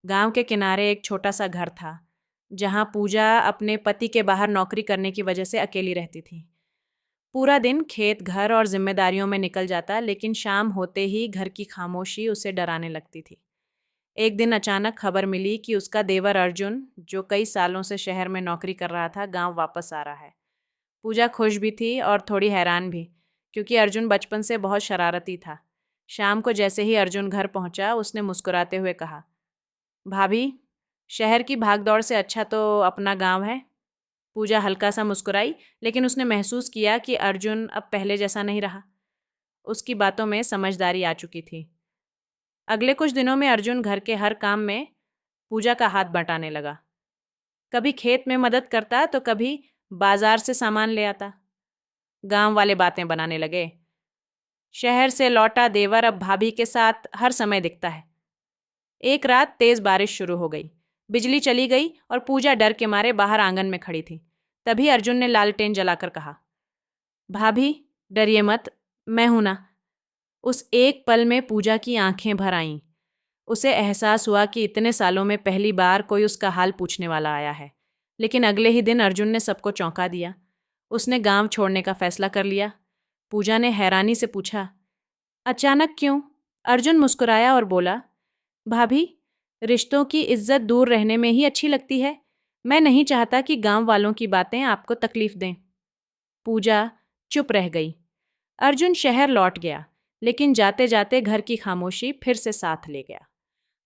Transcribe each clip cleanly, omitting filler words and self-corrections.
गांव के किनारे एक छोटा सा घर था जहां पूजा अपने पति के बाहर नौकरी करने की वजह से अकेली रहती थी। पूरा दिन खेत, घर और जिम्मेदारियों में निकल जाता, लेकिन शाम होते ही घर की खामोशी उसे डराने लगती थी। एक दिन अचानक खबर मिली कि उसका देवर अर्जुन, जो कई सालों से शहर में नौकरी कर रहा था, गांव वापस आ रहा है। पूजा खुश भी थी और थोड़ी हैरान भी, क्योंकि अर्जुन बचपन से बहुत शरारती था। शाम को जैसे ही अर्जुन घर पहुंचा, उसने मुस्कुराते हुए कहा, भाभी, शहर की भागदौड़ से अच्छा तो अपना गांव है। पूजा हल्का सा मुस्कुराई, लेकिन उसने महसूस किया कि अर्जुन अब पहले जैसा नहीं रहा। उसकी बातों में समझदारी आ चुकी थी। अगले कुछ दिनों में अर्जुन घर के हर काम में पूजा का हाथ बटाने लगा। कभी खेत में मदद करता तो कभी बाजार से सामान ले आता। गांव वाले बातें बनाने लगे। शहर से लौटा देवर अब भाभी के साथ हर समय दिखता है। एक रात तेज बारिश शुरू हो गई। बिजली चली गई और पूजा डर के मारे बाहर आंगन में खड़ी थी। तभी अर्जुन ने लालटेन जलाकर कहा, भाभी, डरिए मत, मैं हूं ना। उस एक पल में पूजा की आंखें भर आईं। उसे एहसास हुआ कि इतने सालों में पहली बार कोई उसका हाल पूछने वाला आया है। लेकिन अगले ही दिन अर्जुन ने सबको चौंका दिया। उसने गांव छोड़ने का फैसला कर लिया। पूजा ने हैरानी से पूछा, अचानक क्यों? अर्जुन मुस्कुराया और बोला, भाभी, रिश्तों की इज्जत दूर रहने में ही अच्छी लगती है। मैं नहीं चाहता कि गांव वालों की बातें आपको तकलीफ दें। पूजा चुप रह गई। अर्जुन शहर लौट गया, लेकिन जाते जाते घर की खामोशी फिर से साथ ले गया।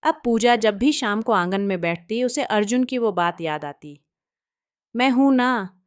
अब पूजा जब भी शाम को आंगन में बैठती, उसे अर्जुन की वो बात याद आती, मैं हूं ना,